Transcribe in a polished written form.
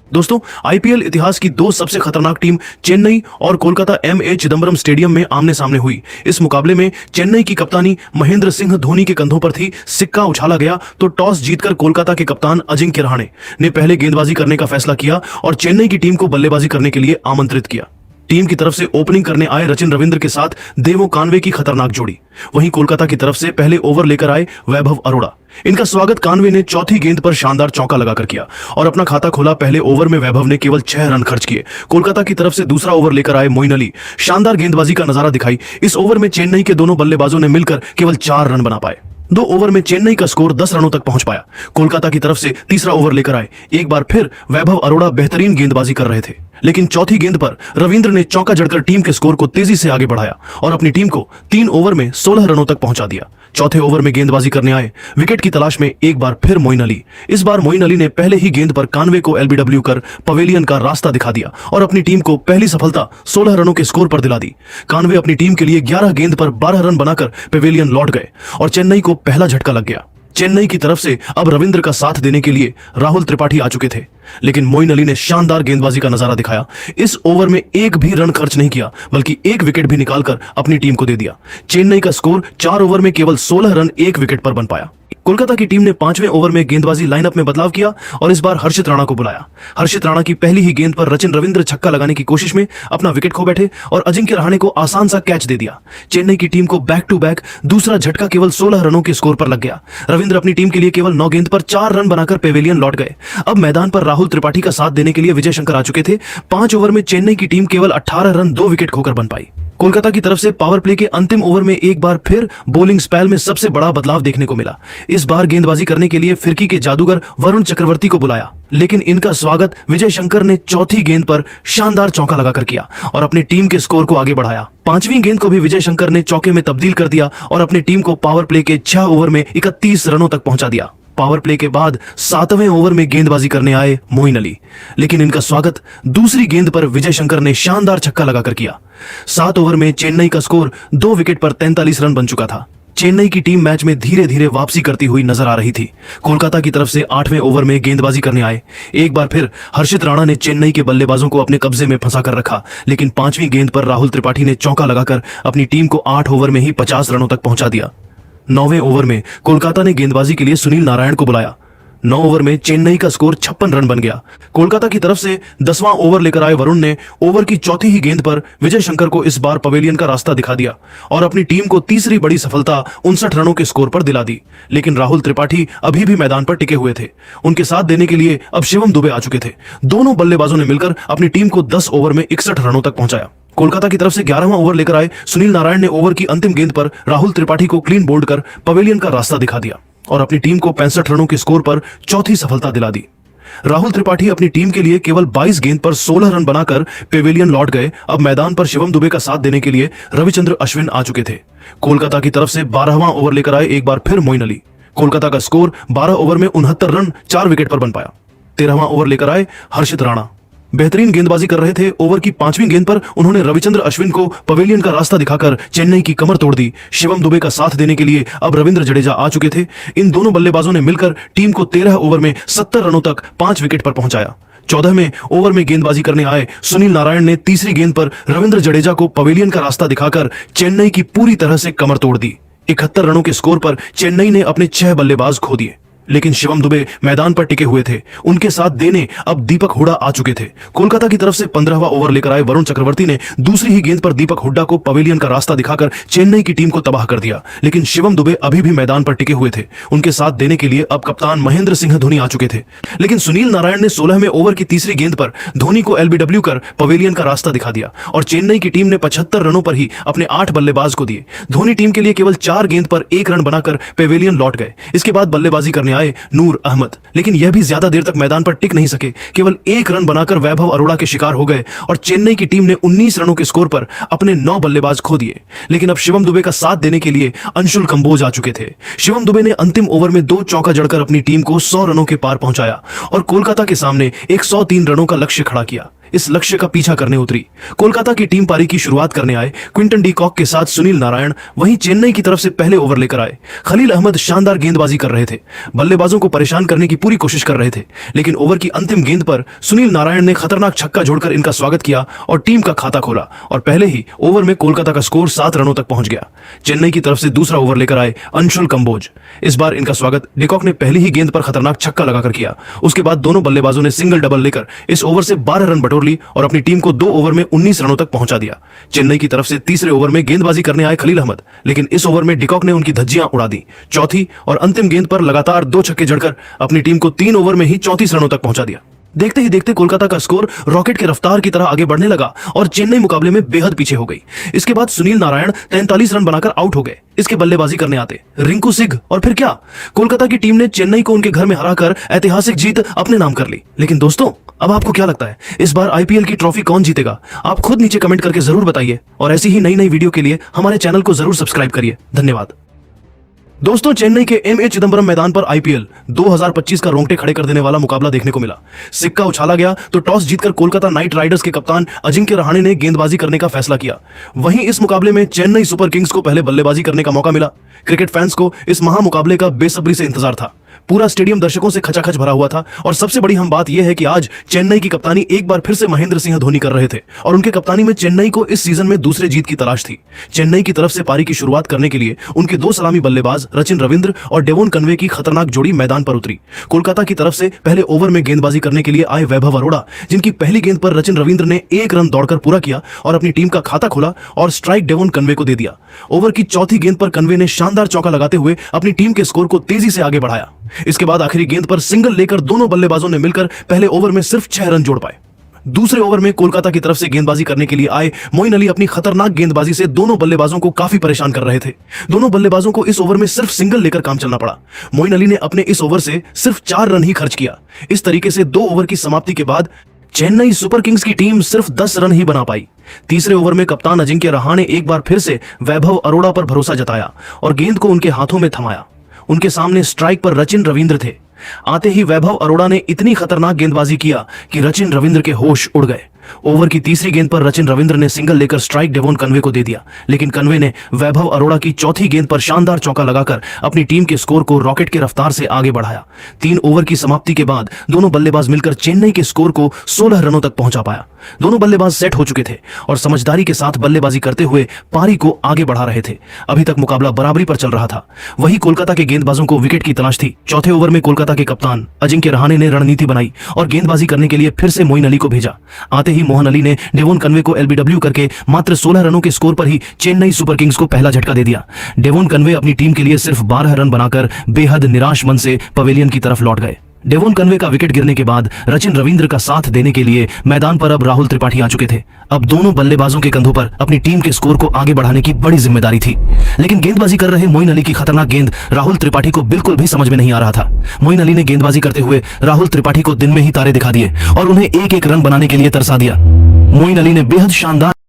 दोस्तों, आईपीएल इतिहास की दो सबसे खतरनाक टीम चेन्नई और कोलकाता एमए चिदंबरम स्टेडियम में आमने सामने हुई। इस मुकाबले में चेन्नई की कप्तानी महेंद्र सिंह धोनी के कंधों पर थी। सिक्का उछाला गया तो टॉस जीतकर कोलकाता के कप्तान अजिंक्य रहाणे ने पहले गेंदबाजी करने का फैसला किया और चेन्नई की टीम को बल्लेबाजी करने के लिए आमंत्रित किया। टीम की तरफ से ओपनिंग करने आए रचिन रविंद्र के साथ देवो कानवे की खतरनाक जोड़ी। वहीं कोलकाता की तरफ से पहले ओवर लेकर आए वैभव अरोड़ा। इनका स्वागत कानवे ने चौथी गेंद पर शानदार चौका लगाकर किया और अपना खाता खोला। पहले ओवर में वैभव ने केवल 6 रन खर्च किए। कोलकाता की तरफ से दूसरा ओवर लेकर आए मोइन अली। शानदार गेंदबाजी का नजारा दिखाई। इस ओवर में चेन्नई के दोनों बल्लेबाजों ने मिलकर केवल 4 रन बना पाए। 2 ओवर में चेन्नई का स्कोर 10 रनों तक पहुंच पाया। कोलकाता की तरफ से तीसरा ओवर लेकर आए। एक बार फिर वैभव अरोड़ा बेहतरीन गेंदबाजी कर रहे थे, लेकिन चौथी गेंद पर रविंद्र ने चौका जड़कर टीम के स्कोर को तेजी से आगे बढ़ाया और अपनी टीम को 3 ओवर में 16 रनों तक पहुंचा दिया। चौथे ओवर में गेंदबाजी करने आए विकेट की तलाश में एक बार फिर मोइन अली। इस बार मोइन अली ने पहले ही गेंद पर कानवे को एलबीडब्ल्यू कर पवेलियन का रास्ता दिखा दिया और अपनी टीम को पहली सफलता 16 रनों के स्कोर पर दिला दी। कानवे अपनी टीम के लिए 11 गेंद पर 12 रन बनाकर पवेलियन लौट गए और चेन्नई को पहला झटका लग गया। चेन्नई की तरफ से अब रविंद्र का साथ देने के लिए राहुल त्रिपाठी आ चुके थे, लेकिन मोइन अली ने शानदार गेंदबाजी का नजारा दिखाया। इस ओवर में एक भी रन खर्च नहीं किया, बल्कि एक विकेट भी निकालकर अपनी टीम को दे दिया। चेन्नई का स्कोर 4 ओवर में केवल 16 रन एक विकेट पर बन पाया। कोलकाता की टीम ने 5वें ओवर में गेंदबाजी लाइनअप में बदलाव किया और इस बार हर्षित राणा को बुलाया। हर्षित राणा की पहली ही गेंद पर रचिन रविंद्र छक्का लगाने की कोशिश में अपना विकेट खो बैठे और अजिंक्य रहाणे को आसान सा कैच दे दिया। चेन्नई की टीम को बैक टू बैक दूसरा झटका केवल 16 रनों के स्कोर पर लग गया। रविंद्र अपनी टीम के लिए केवल 9 गेंद पर 4 रन बनाकर पेवेलियन लौट गए। अब मैदान पर राहुल त्रिपाठी का साथ देने के लिए विजय शंकर आ चुके थे। 5 ओवर में चेन्नई की टीम केवल 18 रन 2 विकेट खोकर बन पाई। कोलकाता की तरफ से पावर प्ले के अंतिम ओवर में एक बार फिर बॉलिंग स्पेल में सबसे बड़ा बदलाव देखने को मिला। इस बार गेंदबाजी करने के लिए फिरकी के जादूगर वरुण चक्रवर्ती को बुलाया, लेकिन इनका स्वागत विजय शंकर ने चौथी गेंद पर शानदार चौका लगाकर किया और अपनी टीम के स्कोर को आगे बढ़ाया। 5वीं गेंद को भी विजय शंकर ने चौके में तब्दील कर दिया और अपनी टीम को पावर प्ले के 6 ओवर में 31 रनों तक पहुंचा दिया। पावर प्ले के बाद 7वें ओवर में गेंदबाजी करने आए मोइन अली, लेकिन इनका स्वागत दूसरी गेंद पर विजय शंकर ने शानदार छक्का लगाकर किया। 7 ओवर में चेन्नई का स्कोर 2 विकेट पर 43 रन बन चुका था। चेन्नई की टीम मैच में धीरे धीरे वापसी करती हुई नजर आ रही थी। कोलकाता की तरफ से 8वें ओवर में गेंदबाजी करने आए। एक बार फिर हर्षित राणा ने चेन्नई के बल्लेबाजों को अपने कब्जे में फंसा कर रखा, लेकिन 5वीं गेंद पर राहुल त्रिपाठी ने चौका लगाकर अपनी टीम को 8 ओवर में ही 50 रनों तक पहुंचा दिया। 9वें ओवर में कोलकाता ने गेंदबाजी के लिए सुनील नारायण को बुलाया। 9 ओवर में चेन्नई का स्कोर 56 रन बन गया। कोलकाता की तरफ से 10वां ओवर लेकर आए वरुण ने ओवर की चौथी ही गेंद पर विजय शंकर को इस बार पवेलियन का रास्ता दिखा दिया और अपनी टीम को तीसरी बड़ी सफलता 59 रनों के स्कोर पर दिला दी। लेकिन राहुल त्रिपाठी अभी भी मैदान पर टिके हुए थे। उनके साथ देने के लिए अब शिवम दुबे आ चुके थे। दोनों बल्लेबाजों ने मिलकर अपनी टीम को 10 ओवर में 61 रनों तक पहुंचाया। कोलकाता की तरफ से 11वां ओवर लेकर आए सुनील नारायण ने ओवर की अंतिम गेंद पर राहुल त्रिपाठी को क्लीन बोल्ड कर पवेलियन का रास्ता दिखा दिया और अपनी टीम को 65 रनों के स्कोर पर चौथी सफलता दिला दी। राहुल त्रिपाठी अपनी टीम के लिए केवल 22 गेंद पर 16 रन बनाकर पेवेलियन लौट गए। अब मैदान पर शिवम दुबे का साथ देने के लिए रविचंद्र अश्विन आ चुके थे। कोलकाता की तरफ से 12वां ओवर लेकर आए एक बार फिर मोइन अली। कोलकाता का स्कोर 12 ओवर में 69 रन 4 विकेट पर बन पाया। 13वां ओवर लेकर आए हर्षित राणा। बेहतरीन गेंदबाजी कर रहे थे। ओवर की 5वीं गेंद पर उन्होंने रविचंद्र अश्विन को पवेलियन का रास्ता दिखाकर चेन्नई की कमर तोड़ दी। शिवम दुबे का साथ देने के लिए अब रविंद्र जडेजा आ चुके थे। इन दोनों बल्लेबाजों ने मिलकर टीम को 13 ओवर में 70 रनों तक 5 विकेट पर पहुंचाया। 14वें ओवर में गेंदबाजी करने आए सुनील नारायण ने तीसरी गेंद पर रविंद्र जडेजा को पवेलियन का रास्ता दिखाकर चेन्नई की पूरी तरह से कमर तोड़ दी। 71 रनों के स्कोर पर चेन्नई ने अपने 6 बल्लेबाज खो दिए, लेकिन शिवम दुबे मैदान पर टिके हुए थे। उनके साथ देने अब दीपक हुड्डा आ चुके थे। कोलकाता की तरफ से 15वां ओवर लेकर आए वरुण चक्रवर्ती ने दूसरी ही गेंद पर दीपक हुड्डा को पवेलियन का रास्ता दिखाकर चेन्नई की टीम को तबाह कर दिया, लेकिन शिवम दुबे अभी भी मैदान पर टिके हुए थे। उनके साथ देने के लिए अब कप्तान महेंद्र सिंह धोनी आ चुके थे, लेकिन सुनील नारायण ने 16वें ओवर की तीसरी गेंद पर धोनी को एलबीडब्ल्यू कर पवेलियन का रास्ता दिखा दिया और चेन्नई की टीम ने 75 रनों पर ही अपने 8 बल्लेबाज को दिए। धोनी टीम के लिए केवल 4 गेंद पर 1 रन बनाकर पेवेलियन लौट गए। इसके बाद बल्लेबाजी करने आए नूर अहमद, लेकिन यह भी ज्यादा देर तक मैदान पर टिक नहीं सके। केवल 1 रन बनाकर वैभव अरोड़ा के शिकार हो गए और चेन्नई की टीम ने 19 रनों के स्कोर पर अपने 9 बल्लेबाज खो दिए। लेकिन अब शिवम दुबे का साथ देने के लिए अंशुल कंबोज आ चुके थे। शिवम दुबे ने अंतिम ओवर में 2 चौका जड़कर अपनी टीम को 100 रनों के पार पहुंचाया और कोलकाता के सामने एक 103 रनों का लक्ष्य खड़ा किया। इस लक्ष्य का पीछा करने उतरी। कोलकाता की टीम पारी की शुरुआत करने आए क्विंटन डी कॉक के साथ सुनील नारायण वहीं चेन्नई की तरफ से पहले ओवर लेकर आए। खलील अहमद शानदार गेंदबाजी कर रहे थे, बल्लेबाजों को परेशान करने की पूरी कोशिश कर रहे थे, लेकिन ओवर की अंतिम गेंद पर सुनील नारायण ने खतरनाक छक्का जोड़कर इनका स्वागत किया और टीम का खाता खोला और पहले ही ओवर में कोलकाता का स्कोर 7 रनों तक पहुंच गया। चेन्नई की तरफ से दूसरा ओवर लेकर आए अंशुल कंबोज। इस बार इनका स्वागत डिकॉक ने पहली ही गेंद पर खतरनाक छक्का लगाकर किया। उसके बाद दोनों बल्लेबाजों ने सिंगल डबल लेकर इस ओवर से 12 रन बटोर ली और अपनी टीम को 2 ओवर में 19 रनों तक पहुंचा दिया। चेन्नई की तरफ से तीसरे ओवर में गेंदबाजी करने आए खलील अहमद, लेकिन इस ओवर में डिकॉक ने उनकी धज्जियां उड़ा दी। चौथी और अंतिम गेंद पर लगातार 2 छक्के जड़कर अपनी टीम को 3 ओवर में ही 34 रनों तक पहुंचा दिया। देखते ही देखते कोलकाता का स्कोर रॉकेट की रफ्तार की तरह आगे बढ़ने लगा और चेन्नई मुकाबले में बेहद पीछे हो गई। इसके बाद सुनील नारायण 43 रन बनाकर आउट हो गए। इसके बल्लेबाजी करने आते रिंकू सिंह और फिर क्या, कोलकाता की टीम ने चेन्नई को उनके घर में हराकर ऐतिहासिक जीत अपने नाम कर ली। लेकिन दोस्तों, अब आपको क्या लगता है, इस बार आईपीएल की ट्रॉफी कौन जीतेगा? आप खुद नीचे कमेंट करके जरूर बताइए और ऐसी ही नई नई वीडियो के लिए हमारे चैनल को जरूर सब्सक्राइब करिए। धन्यवाद। दोस्तों, चेन्नई के एमए चिदंबरम मैदान पर आईपीएल 2025 का रोंगटे खड़े कर देने वाला मुकाबला देखने को मिला। सिक्का उछाला गया तो टॉस जीतकर कोलकाता नाइट राइडर्स के कप्तान अजिंक्य रहाणे ने गेंदबाजी करने का फैसला किया। वहीं इस मुकाबले में चेन्नई सुपर किंग्स को पहले बल्लेबाजी करने का मौका मिला। क्रिकेट फैंस को इस महामुकाबले का बेसब्री से इंतजार था। पूरा स्टेडियम दर्शकों से खचाखच भरा हुआ था और सबसे बड़ी हम बात यह है कि आज चेन्नई की कप्तानी एक बार फिर से महेंद्र सिंह धोनी कर रहे थे और उनके कप्तानी में चेन्नई को इस सीजन में दूसरे जीत की तलाश थी। चेन्नई की तरफ से पारी की शुरुआत करने के लिए उनके 2 सलामी बल्लेबाज रचिन रविंद्र और डेवोन कन्वे की खतरनाक जोड़ी मैदान पर उतरी। कोलकाता की तरफ से पहले ओवर में गेंदबाजी करने के लिए आए वैभव अरोड़ा, जिनकी पहली गेंद पर रचिन रविंद्र ने 1 रन दौड़कर पूरा किया और अपनी टीम का खाता खोला और स्ट्राइक डेवोन कन्वे को दे दिया। ओवर की चौथी गेंद पर कन्वे ने शानदार चौका लगाते हुए अपनी टीम के स्कोर को तेजी से आगे बढ़ाया। इसके बाद आखिरी गेंद पर सिंगल लेकर दोनों बल्लेबाजों ने मिलकर पहले ओवर में सिर्फ 6 रन जोड़ पाए। दूसरे ओवर में कोलकाता की तरफ से गेंदबाजी करने के लिए आए मोइन अली अपनी खतरनाक गेंदबाजी से दोनों बल्लेबाजों को काफी परेशान कर रहे थे। दोनों बल्लेबाजों को इस ओवर में सिर्फ सिंगल लेकर काम चलना पड़ा। मोइन अली ने अपने इस ओवर से सिर्फ 4 रन ही खर्च किया। इस तरीके से 2 ओवर की समाप्ति के बाद चेन्नई सुपर किंग्स की टीम सिर्फ 10 रन ही बना पाई। तीसरे ओवर में कप्तान अजिंक्य रहाणे ने एक बार फिर से वैभव अरोड़ा पर भरोसा जताया और गेंद को उनके हाथों में थमाया। उनके सामने स्ट्राइक पर रचिन रविंद्र थे। आते ही वैभव अरोड़ा ने इतनी खतरनाक गेंदबाजी किया कि रचिन रविंद्र के होश उड़ गए। ओवर की तीसरी गेंद पर रचिन रविंद्र ने सिंगल लेकर स्ट्राइक डेवोन कन्वे को दे दिया, लेकिन कन्वे ने वैभव अरोड़ा की चौथी गेंद पर शानदार चौका लगाकर अपनी टीम के स्कोर को रॉकेट की रफ्तार से आगे बढ़ाया। 3 ओवर की समाप्ति के बाद दोनों बल्लेबाज मिलकर चेन्नई के स्कोर को 16 रनों तक पहुंचा पाया। दोनों बल्लेबाज सेट हो चुके थे और समझदारी के साथ बल्लेबाजी करते हुए पारी को आगे बढ़ा रहे थे। अभी तक मुकाबला बराबरी पर चल रहा था। वहीं कोलकाता के गेंदबाजों को विकेट की तलाश थी। चौथे ओवर में कोलकाता के कप्तान अजिंक्य रहाणे ने रणनीति बनाई और गेंदबाजी करने के लिए फिर से मोइन अली को भेजा। आते ही मोहन अली ने डेवोन कन्वे को एलबीडब्ल्यू करके मात्र 16 रनों के स्कोर पर ही चेन्नई सुपर किंग्स को पहला झटका दे दिया। डेवोन कन्वे अपनी टीम के लिए सिर्फ 12 रन बनाकर बेहद निराश मन से पवेलियन की तरफ लौट गए। डेवोन कन्वे का विकेट गिरने के बाद रचिन रविंद्र का साथ देने के लिए मैदान पर अब राहुल त्रिपाठी आ चुके थे। अब दोनों बल्लेबाजों के कंधों पर अपनी टीम के स्कोर को आगे बढ़ाने की बड़ी जिम्मेदारी थी, लेकिन गेंदबाजी कर रहे मोइन अली की खतरनाक गेंद राहुल त्रिपाठी को बिल्कुल भी समझ में नहीं आ रहा था। मोइन अली ने गेंदबाजी करते हुए राहुल त्रिपाठी को दिन में ही तारे दिखा दिए और उन्हें एक-एक रन बनाने के लिए तरसा दिया। मोइन अली ने बेहद शानदार